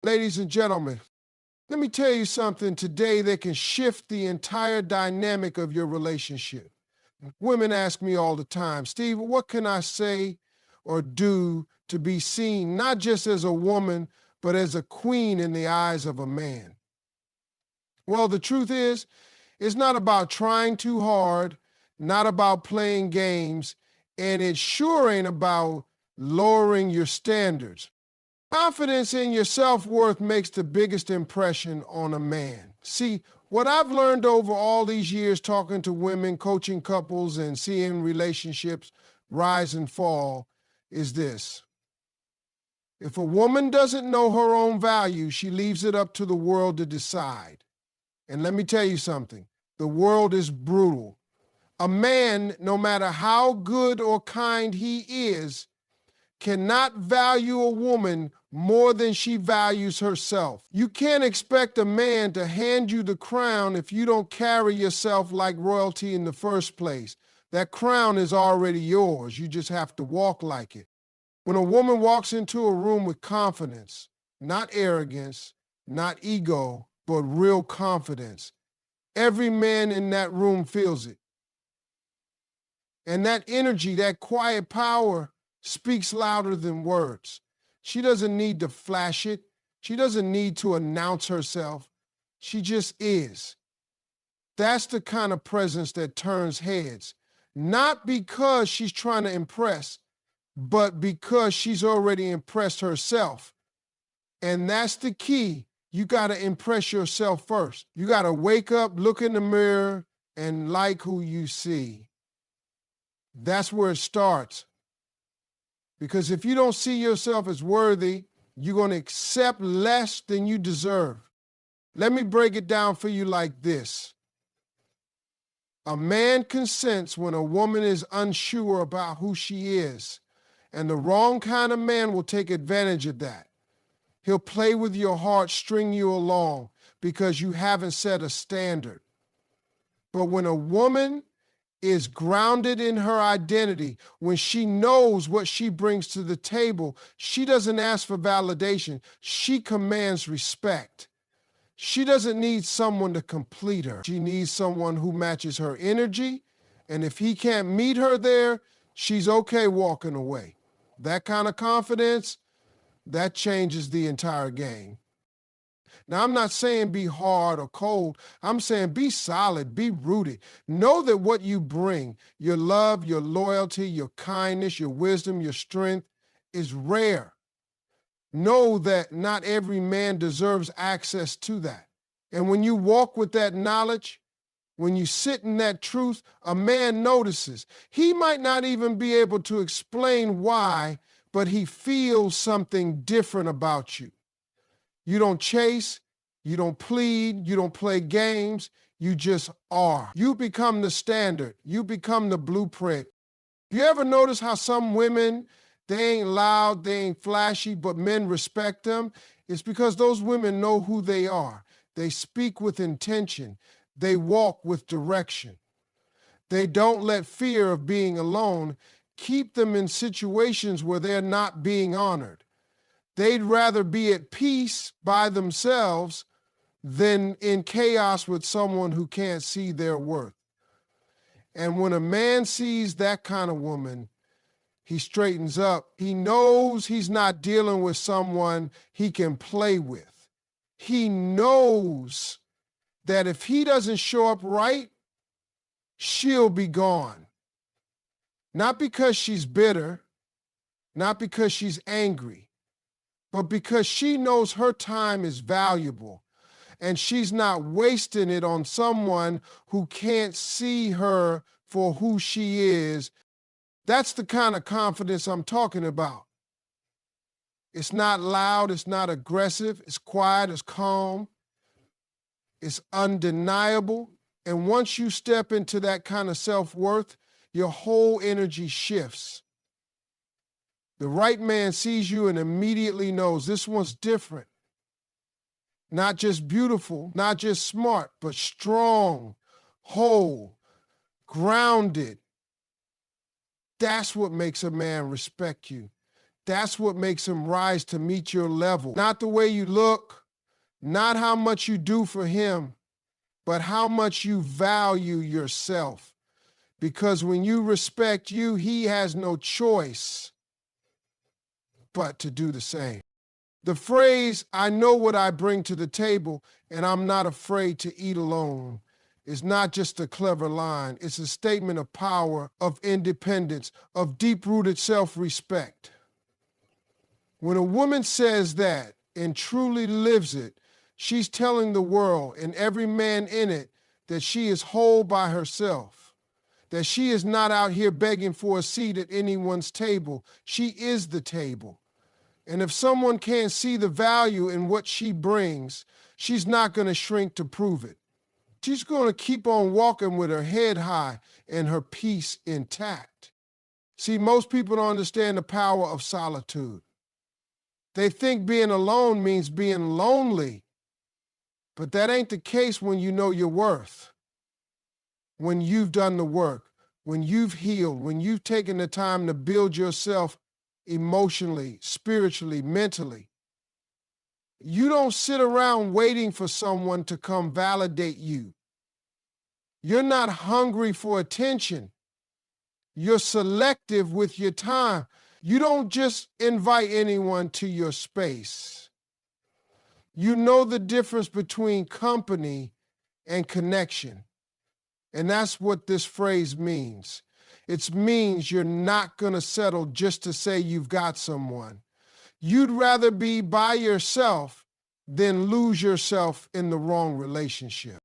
Ladies and gentlemen, let me tell you something today that can shift the entire dynamic of your relationship. Women ask me all the time, Steve, what can I say or do to be seen not just as a woman, but as a queen in the eyes of a man? Well, the truth is, it's not about trying too hard, not about playing games, and it sure ain't about lowering your standards. Confidence in your self-worth makes the biggest impression on a man. See, what I've learned over all these years talking to women, coaching couples, and seeing relationships rise and fall is this. If a woman doesn't know her own value, she leaves it up to the world to decide. And let me tell you something, the world is brutal. A man, no matter how good or kind he is, cannot value a woman more than she values herself. You can't expect a man to hand you the crown if you don't carry yourself like royalty in the first place. That crown is already yours. You just have to walk like it. When a woman walks into a room with confidence, not arrogance, not ego, but real confidence, every man in that room feels it. And that energy, that quiet power, speaks louder than words. She doesn't need to flash it. She doesn't need to announce herself. She just is. That's the kind of presence that turns heads. Not because she's trying to impress, but because she's already impressed herself. And that's the key. You got to impress yourself first. You got to wake up, look in the mirror, and like who you see. That's where it starts. Because if you don't see yourself as worthy, you're going to accept less than you deserve. Let me break it down for you like this. A man consents when a woman is unsure about who she is, and the wrong kind of man will take advantage of that. He'll play with your heart, string you along because you haven't set a standard. But when a woman is grounded in her identity, when she knows what she brings to the table, she doesn't ask for validation. She commands respect. She doesn't need someone to complete her. She needs someone who matches her energy, and if he can't meet her there, she's okay walking away. That kind of confidence, that changes the entire game. Now, I'm not saying be hard or cold. I'm saying be solid, be rooted. Know that what you bring, your love, your loyalty, your kindness, your wisdom, your strength, is rare. Know that not every man deserves access to that. And when you walk with that knowledge, when you sit in that truth, a man notices. He might not even be able to explain why, but he feels something different about you. You don't chase, you don't plead, you don't play games, you just are. You become the standard, you become the blueprint. You ever notice how some women, they ain't loud, they ain't flashy, but men respect them? It's because those women know who they are. They speak with intention, they walk with direction. They don't let fear of being alone keep them in situations where they're not being honored. They'd rather be at peace by themselves than in chaos with someone who can't see their worth. And when a man sees that kind of woman, he straightens up. He knows he's not dealing with someone he can play with. He knows that if he doesn't show up right, she'll be gone. Not because she's bitter, not because she's angry, but because she knows her time is valuable and she's not wasting it on someone who can't see her for who she is. That's the kind of confidence I'm talking about. It's not loud, it's not aggressive, it's quiet, it's calm, it's undeniable. And once you step into that kind of self-worth, your whole energy shifts. The right man sees you and immediately knows this one's different. Not just beautiful, not just smart, but strong, whole, grounded. That's what makes a man respect you. That's what makes him rise to meet your level. Not the way you look, not how much you do for him, but how much you value yourself. Because when you respect you, he has no choice but to do the same. The phrase, I know what I bring to the table and I'm not afraid to eat alone, is not just a clever line. It's a statement of power, of independence, of deep-rooted self-respect. When a woman says that and truly lives it, she's telling the world and every man in it that she is whole by herself, that she is not out here begging for a seat at anyone's table. She is the table. And if someone can't see the value in what she brings, she's not going to shrink to prove it. She's going to keep on walking with her head high and her peace intact. See, most people don't understand the power of solitude. They think being alone means being lonely, but that ain't the case when you know your worth, when you've done the work, when you've healed, when you've taken the time to build yourself emotionally, spiritually, mentally. You don't sit around waiting for someone to come validate you. You're not hungry for attention. You're selective with your time. You don't just invite anyone to your space. You know the difference between company and connection. And that's what this phrase means. It means you're not going to settle just to say you've got someone. You'd rather be by yourself than lose yourself in the wrong relationship.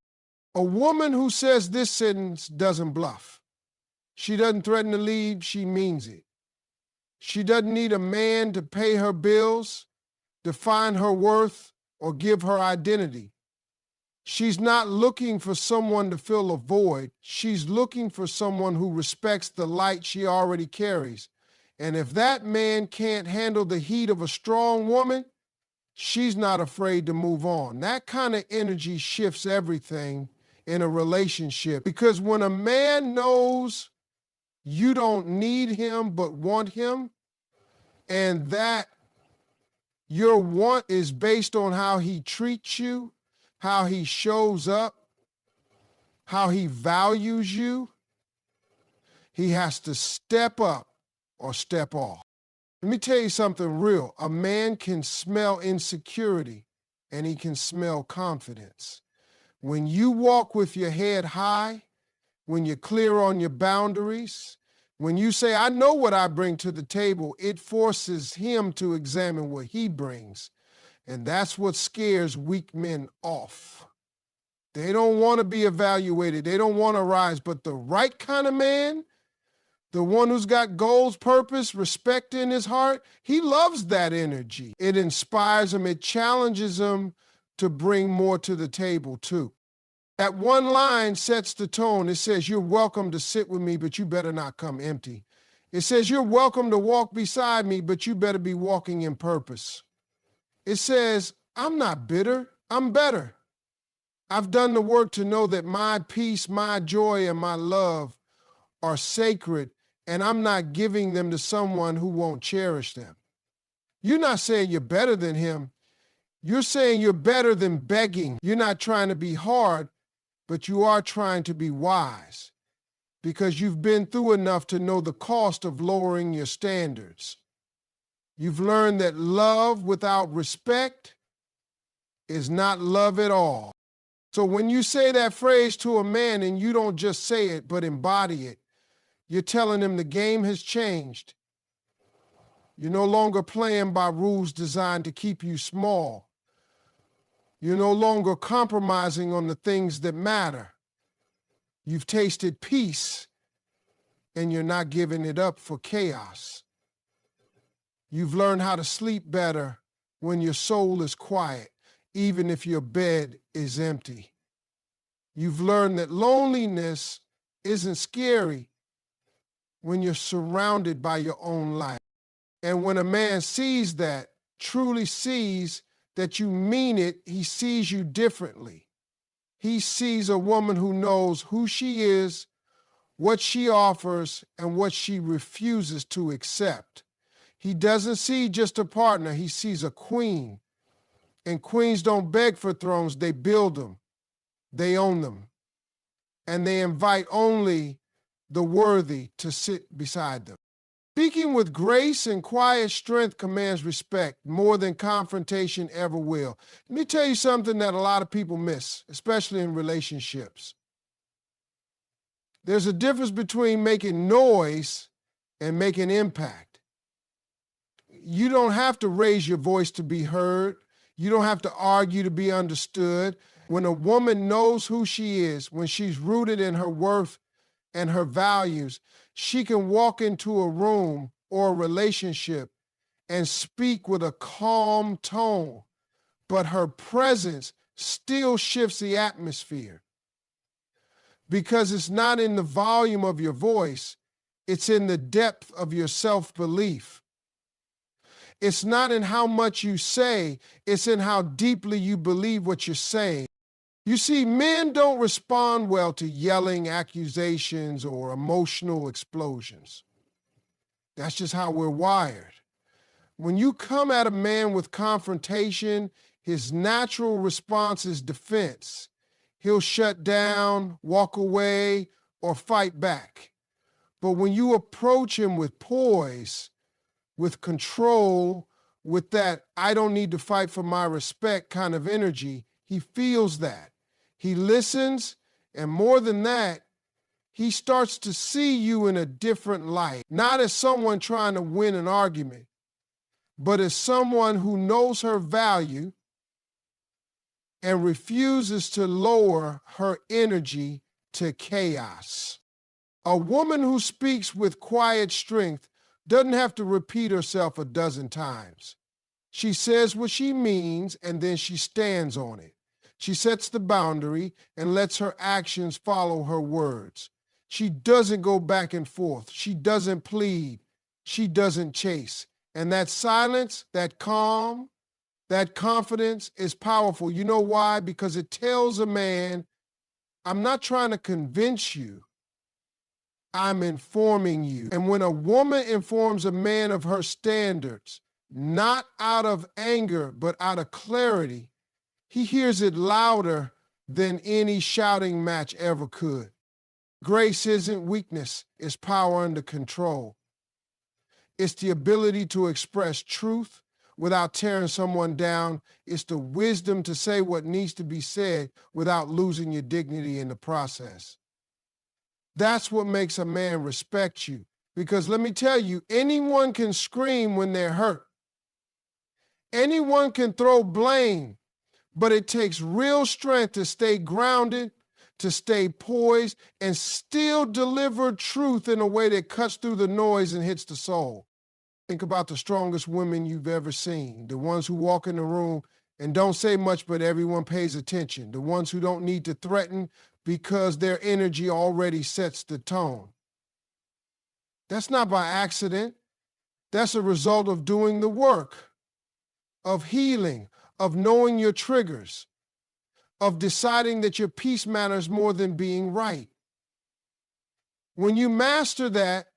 A woman who says this sentence doesn't bluff. She doesn't threaten to leave, she means it. She doesn't need a man to pay her bills, define her worth, or give her identity. She's not looking for someone to fill a void. She's looking for someone who respects the light she already carries. And if that man can't handle the heat of a strong woman, she's not afraid to move on. That kind of energy shifts everything in a relationship, because when a man knows you don't need him but want him, and that your want is based on how he treats you, how he shows up, how he values you, he has to step up or step off. Let me tell you something real. A man can smell insecurity and he can smell confidence. When you walk with your head high, when you're clear on your boundaries, when you say, I know what I bring to the table, it forces him to examine what he brings. And that's what scares weak men off. They don't want to be evaluated. They don't want to rise. But the right kind of man, the one who's got goals, purpose, respect in his heart, he loves that energy. It inspires him. It challenges him to bring more to the table too. That one line sets the tone. It says, you're welcome to sit with me, but you better not come empty. It says, you're welcome to walk beside me, but you better be walking in purpose. It says, I'm not bitter, I'm better. I've done the work to know that my peace, my joy, and my love are sacred, and I'm not giving them to someone who won't cherish them. You're not saying you're better than him. You're saying you're better than begging. You're not trying to be hard, but you are trying to be wise, because you've been through enough to know the cost of lowering your standards. You've learned that love without respect is not love at all. So when you say that phrase to a man and you don't just say it, but embody it, you're telling him the game has changed. You're no longer playing by rules designed to keep you small. You're no longer compromising on the things that matter. You've tasted peace and you're not giving it up for chaos. You've learned how to sleep better when your soul is quiet, even if your bed is empty. You've learned that loneliness isn't scary when you're surrounded by your own light. And when a man sees that, truly sees that you mean it, he sees you differently. He sees a woman who knows who she is, what she offers, and what she refuses to accept. He doesn't see just a partner, he sees a queen. And queens don't beg for thrones, they build them, they own them, and they invite only the worthy to sit beside them. Speaking with grace and quiet strength commands respect more than confrontation ever will. Let me tell you something that a lot of people miss, especially in relationships. There's a difference between making noise and making impact. You don't have to raise your voice to be heard. You don't have to argue to be understood. When a woman knows who she is, when she's rooted in her worth and her values, she can walk into a room or a relationship and speak with a calm tone, but her presence still shifts the atmosphere because it's not in the volume of your voice, it's in the depth of your self-belief. It's not in how much you say, it's in how deeply you believe what you're saying. You see, men don't respond well to yelling, accusations, or emotional explosions. That's just how we're wired. When you come at a man with confrontation, his natural response is defense. He'll shut down, walk away, or fight back. But when you approach him with poise, with control, with that I don't need to fight for my respect kind of energy, he feels that. He listens, and more than that, he starts to see you in a different light, not as someone trying to win an argument, but as someone who knows her value and refuses to lower her energy to chaos. A woman who speaks with quiet strength doesn't have to repeat herself a dozen times. She says what she means, and then she stands on it. She sets the boundary and lets her actions follow her words. She doesn't go back and forth. She doesn't plead. She doesn't chase. And that silence, that calm, that confidence is powerful. You know why? Because it tells a man, I'm not trying to convince you. I'm informing you. And when a woman informs a man of her standards, not out of anger, but out of clarity, he hears it louder than any shouting match ever could. Grace isn't weakness, it's power under control. It's the ability to express truth without tearing someone down. It's the wisdom to say what needs to be said without losing your dignity in the process. That's what makes a man respect you. Because let me tell you, anyone can scream when they're hurt. Anyone can throw blame, but it takes real strength to stay grounded, to stay poised, and still deliver truth in a way that cuts through the noise and hits the soul. Think about the strongest women you've ever seen, the ones who walk in the room and don't say much, but everyone pays attention, the ones who don't need to threaten because their energy already sets the tone. That's not by accident. That's a result of doing the work, of healing, of knowing your triggers, of deciding that your peace matters more than being right. When you master that,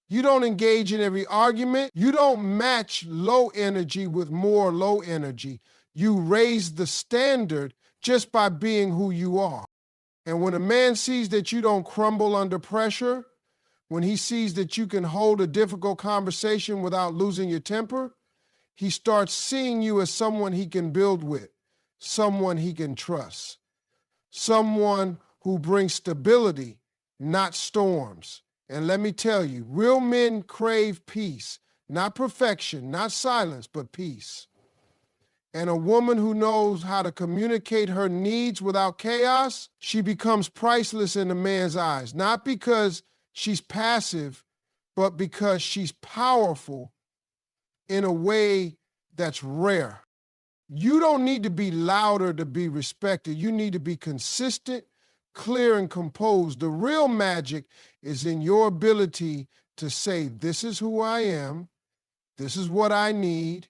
you don't engage in every argument. You don't match low energy with more low energy. You raise the standard just by being who you are. And when a man sees that you don't crumble under pressure, when he sees that you can hold a difficult conversation without losing your temper, he starts seeing you as someone he can build with, someone he can trust, someone who brings stability, not storms. And let me tell you, real men crave peace, not perfection, not silence, but peace. And a woman who knows how to communicate her needs without chaos, she becomes priceless in a man's eyes, not because she's passive, but because she's powerful in a way that's rare. You don't need to be louder to be respected. You need to be consistent, clear, and composed. The real magic is in your ability to say, this is who I am, this is what I need,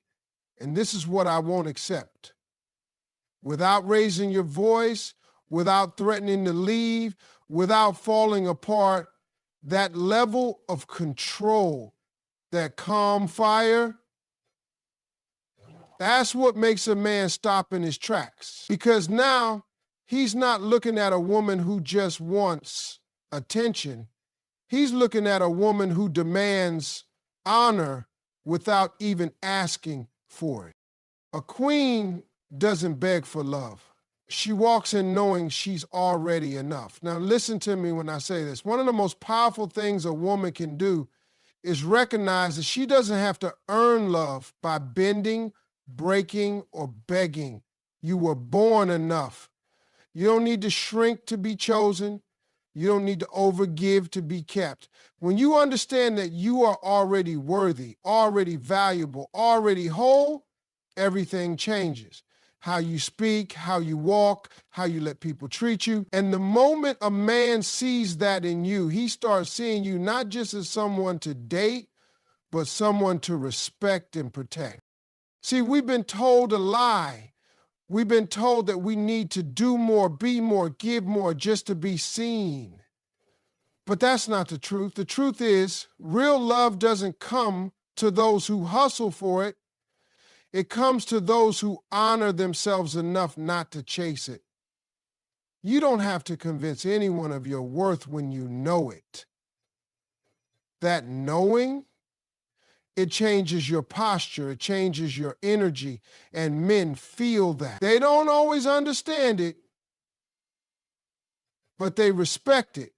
and this is what I won't accept. Without raising your voice, without threatening to leave, without falling apart, that level of control that calm fire, that's what makes a man stop in his tracks. Because now he's not looking at a woman who just wants attention. He's looking at a woman who demands honor without even asking for it. A queen doesn't beg for love. She walks in knowing she's already enough. Now listen to me when I say this. One of the most powerful things a woman can do is recognize that she doesn't have to earn love by bending, breaking, or begging. You were born enough. You don't need to shrink to be chosen. You don't need to overgive to be kept. When you understand that you are already worthy, already valuable, already whole, everything changes. How you speak, how you walk, how you let people treat you. And the moment a man sees that in you, he starts seeing you not just as someone to date, but someone to respect and protect. See, we've been told a lie. We've been told that we need to do more, be more, give more just to be seen. But that's not the truth. The truth is, real love doesn't come to those who hustle for it. It comes to those who honor themselves enough not to chase it. You don't have to convince anyone of your worth when you know it. That knowing, it changes your posture, it changes your energy, and men feel that. They don't always understand it, but they respect it.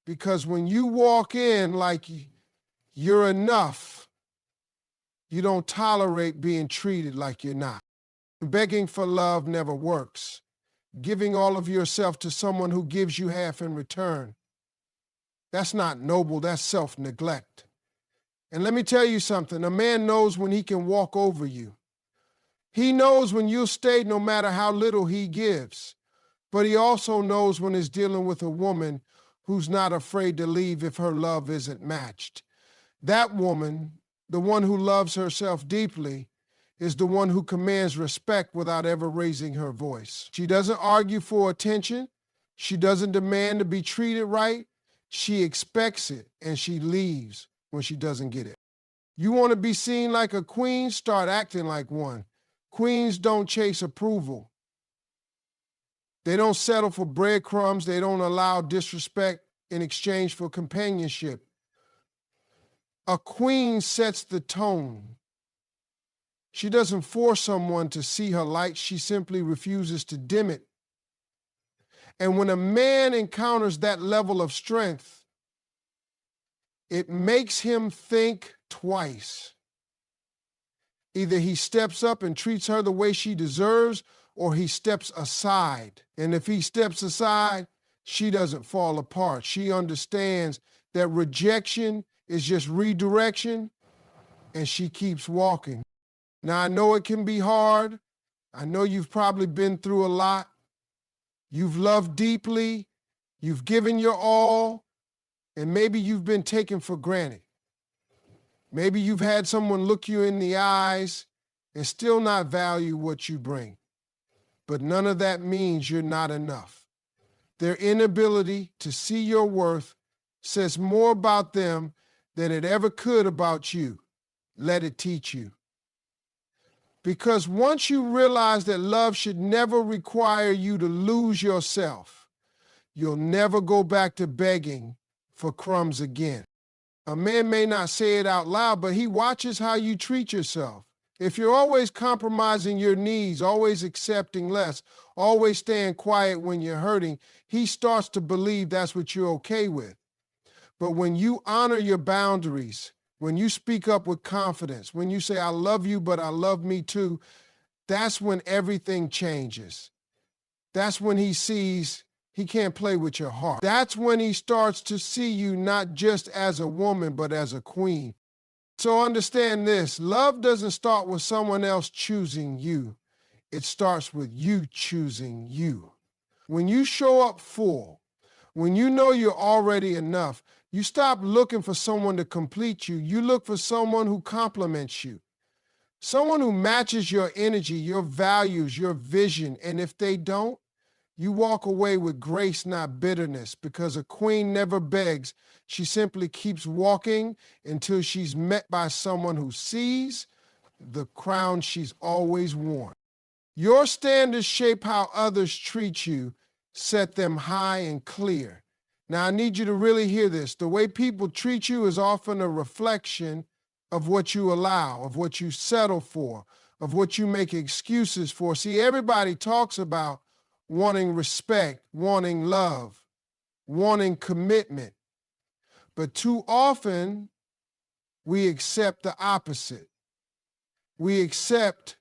Because when you walk in like you're enough, you don't tolerate being treated like you're not. Begging for love never works. Giving all of yourself to someone who gives you half in return, that's not noble, that's self-neglect. And let me tell you something, a man knows when he can walk over you. He knows when you'll stay no matter how little he gives. But he also knows when he's dealing with a woman who's not afraid to leave if her love isn't matched. That woman, the one who loves herself deeply, is the one who commands respect without ever raising her voice. She doesn't argue for attention. She doesn't demand to be treated right. She expects it, and she leaves when she doesn't get it. You want to be seen like a queen? Start acting like one. Queens don't chase approval. They don't settle for breadcrumbs. They don't allow disrespect in exchange for companionship. A queen sets the tone. She doesn't force someone to see her light. She simply refuses to dim it. And when a man encounters that level of strength, it makes him think twice. Either he steps up and treats her the way she deserves, or he steps aside. And if he steps aside, she doesn't fall apart. She understands that rejection is just redirection, and she keeps walking. Now, I know it can be hard. I know you've probably been through a lot. You've loved deeply. You've given your all, and maybe you've been taken for granted. Maybe you've had someone look you in the eyes and still not value what you bring. But none of that means you're not enough. Their inability to see your worth says more about them than it ever could about you. Let it teach you. Because once you realize that love should never require you to lose yourself, you'll never go back to begging for crumbs again. A man may not say it out loud, but he watches how you treat yourself. If you're always compromising your needs, always accepting less, always staying quiet when you're hurting, he starts to believe that's what you're okay with. But when you honor your boundaries, when you speak up with confidence, when you say, I love you, but I love me too, that's when everything changes. That's when he sees he can't play with your heart. That's when he starts to see you not just as a woman, but as a queen. So understand this, love doesn't start with someone else choosing you. It starts with you choosing you. When you show up full, when you know you're already enough, you stop looking for someone to complete you. You look for someone who complements you. Someone who matches your energy, your values, your vision. And if they don't, You walk away with grace, not bitterness, because a queen never begs. She simply keeps walking until she's met by someone who sees the crown she's always worn. Your standards shape how others treat you, set them high and clear. Now, I need you to really hear this. The way people treat you is often a reflection of what you allow, of what you settle for, of what you make excuses for. See, everybody talks about wanting respect, wanting love, wanting commitment. But too often, we accept the opposite. We accept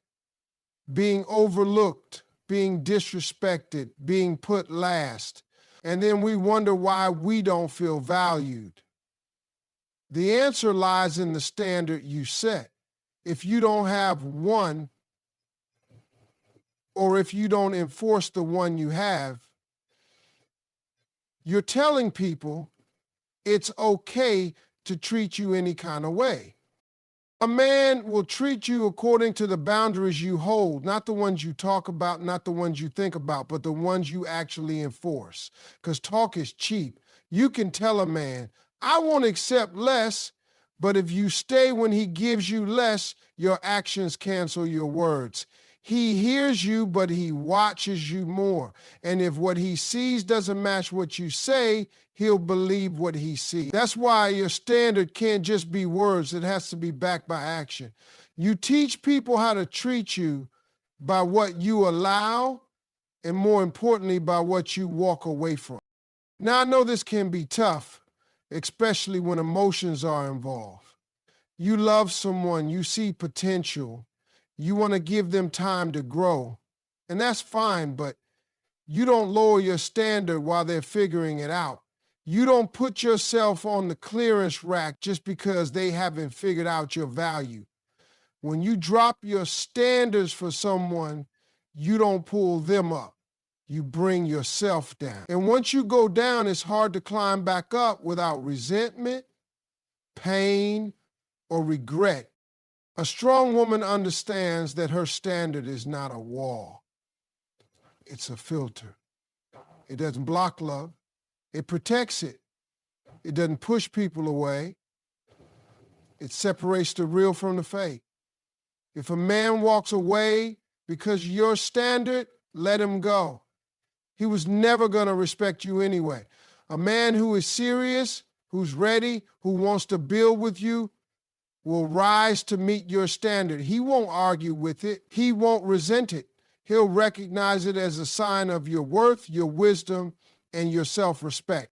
being overlooked, being disrespected, being put last. And then we wonder why we don't feel valued. The answer lies in the standard you set. If you don't have one, or if you don't enforce the one you have, you're telling people it's okay to treat you any kind of way. A man will treat you according to the boundaries you hold, not the ones you talk about, not the ones you think about, but the ones you actually enforce. Because talk is cheap. You can tell a man, I won't accept less, but if you stay when he gives you less, your actions cancel your words. He hears you, but he watches you more. And if what he sees doesn't match what you say, he'll believe what he sees. That's why your standard can't just be words. It has to be backed by action. You teach people how to treat you by what you allow, and more importantly, by what you walk away from. Now, I know this can be tough, especially when emotions are involved. You love someone, you see potential, you want to give them time to grow, and that's fine, but you don't lower your standard while they're figuring it out. You don't put yourself on the clearance rack just because they haven't figured out your value. When you drop your standards for someone, you don't pull them up. You bring yourself down. And once you go down, it's hard to climb back up without resentment, pain, or regret. A strong woman understands that her standard is not a wall. It's a filter. It doesn't block love. It protects it. It doesn't push people away. It separates the real from the fake. If a man walks away because of your standard, let him go. He was never going to respect you anyway. A man who is serious, who's ready, who wants to build with you, will rise to meet your standard. He won't argue with it. He won't resent it. He'll recognize it as a sign of your worth, your wisdom, and your self-respect.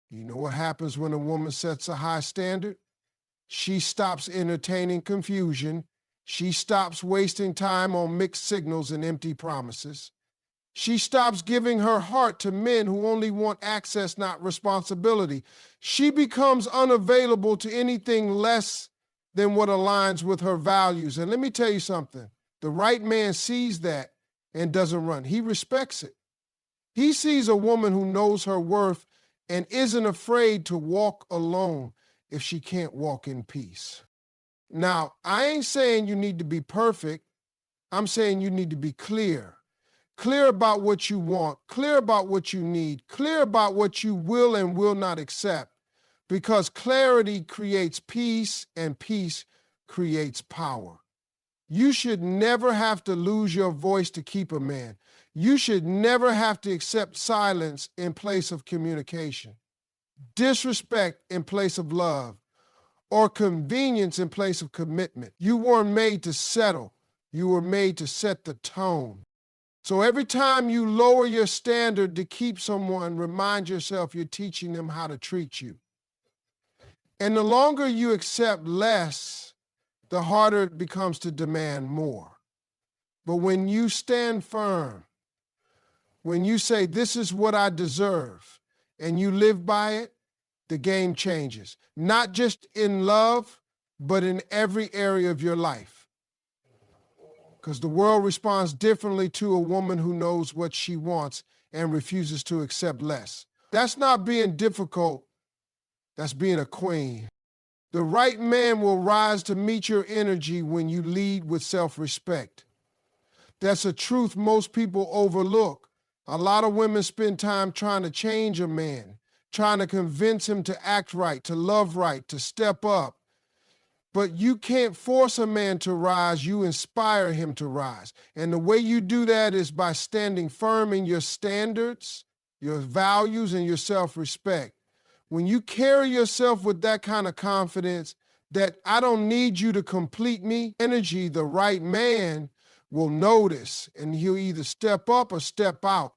You know what happens when a woman sets a high standard? She stops entertaining confusion. She stops wasting time on mixed signals and empty promises. She stops giving her heart to men who only want access, not responsibility. She becomes unavailable to anything less than what aligns with her values. And let me tell you something. The right man sees that and doesn't run. He respects it. He sees a woman who knows her worth and isn't afraid to walk alone if she can't walk in peace. Now, I ain't saying you need to be perfect. I'm saying you need to be clear. Clear about what you want, clear about what you need, clear about what you will and will not accept, because clarity creates peace and peace creates power. You should never have to lose your voice to keep a man. You should never have to accept silence in place of communication, disrespect in place of love, or convenience in place of commitment. You weren't made to settle. You were made to set the tone. So every time you lower your standard to keep someone, remind yourself you're teaching them how to treat you. And the longer you accept less, the harder it becomes to demand more. But when you stand firm, when you say, this is what I deserve, and you live by it, the game changes. Not just in love, but in every area of your life. Because the world responds differently to a woman who knows what she wants and refuses to accept less. That's not being difficult. That's being a queen. The right man will rise to meet your energy when you lead with self-respect. That's a truth most people overlook. A lot of women spend time trying to change a man, trying to convince him to act right, to love right, to step up. But you can't force a man to rise, you inspire him to rise. And the way you do that is by standing firm in your standards, your values, and your self-respect. When you carry yourself with that kind of confidence that I don't need you to complete me, energy, the right man will notice and he'll either step up or step out.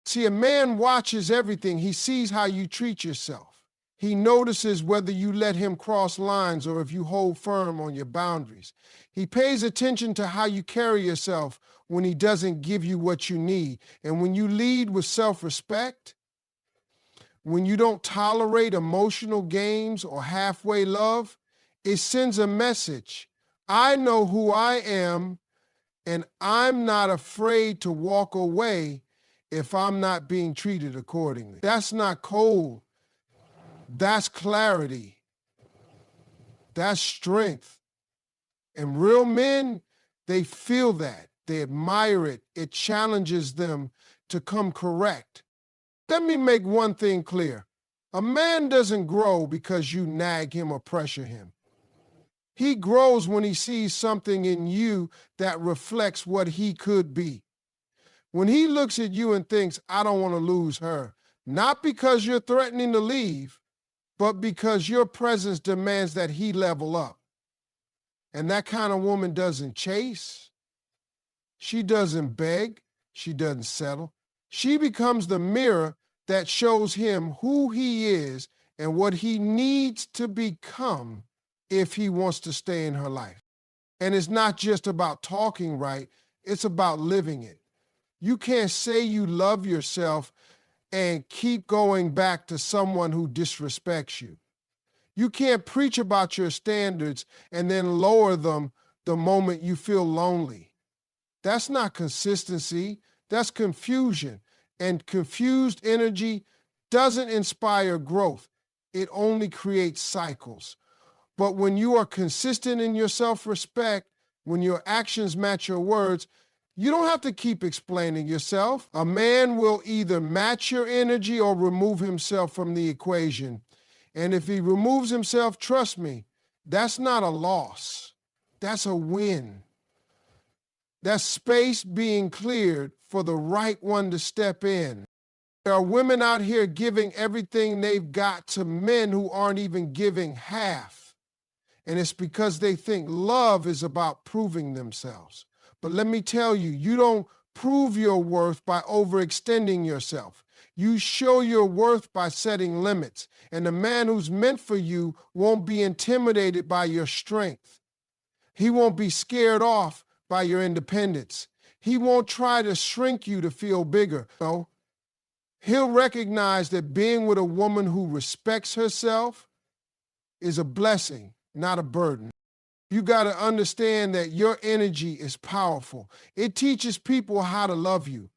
See, a man watches everything. He sees how you treat yourself. He notices whether you let him cross lines or if you hold firm on your boundaries. He pays attention to how you carry yourself when he doesn't give you what you need. And when you lead with self-respect, when you don't tolerate emotional games or halfway love, it sends a message. I know who I am, and I'm not afraid to walk away if I'm not being treated accordingly. That's not cold. That's clarity. That's strength. And real men, they feel that. They admire it. It challenges them to come correct. Let me make one thing clear. A man doesn't grow because you nag him or pressure him. He grows when he sees something in you that reflects what he could be. When he looks at you and thinks, I don't want to lose her, not because you're threatening to leave, but because your presence demands that he level up. And that kind of woman doesn't chase. She doesn't beg. She doesn't settle. She becomes the mirror that shows him who he is and what he needs to become if he wants to stay in her life. And it's not just about talking right, it's about living it. You can't say you love yourself and keep going back to someone who disrespects you. You can't preach about your standards and then lower them the moment you feel lonely. That's not consistency, that's confusion. And confused energy doesn't inspire growth. It only creates cycles. But when you are consistent in your self-respect, when your actions match your words, you don't have to keep explaining yourself. A man will either match your energy or remove himself from the equation. And if he removes himself, trust me, that's not a loss. That's a win. That's space being cleared for the right one to step in. There are women out here giving everything they've got to men who aren't even giving half. And it's because they think love is about proving themselves. But let me tell you, you don't prove your worth by overextending yourself. You show your worth by setting limits. And the man who's meant for you won't be intimidated by your strength. He won't be scared off by your independence. He won't try to shrink you to feel bigger. No. He'll recognize that being with a woman who respects herself is a blessing, not a burden. You got to understand that your energy is powerful. It teaches people how to love you.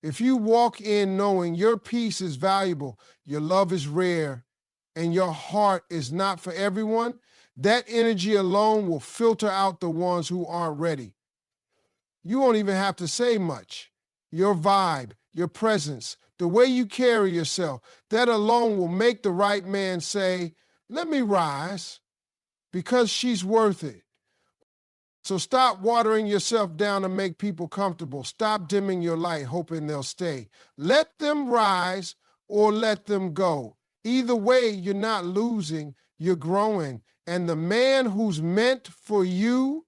If you walk in knowing your peace is valuable, your love is rare, and your heart is not for everyone, that energy alone will filter out the ones who aren't ready. You won't even have to say much. Your vibe, your presence, the way you carry yourself, that alone will make the right man say, let me rise, because she's worth it. So stop watering yourself down to make people comfortable. Stop dimming your light, hoping they'll stay. Let them rise or let them go. Either way, you're not losing, you're growing. And the man who's meant for you,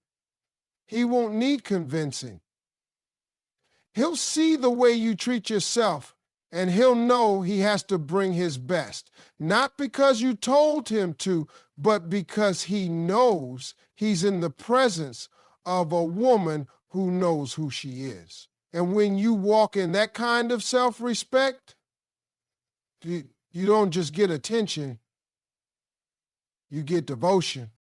he won't need convincing. He'll see the way you treat yourself, and he'll know he has to bring his best. Not because you told him to, but because he knows he's in the presence of a woman who knows who she is. And when you walk in that kind of self-respect, you don't just get attention, you get devotion.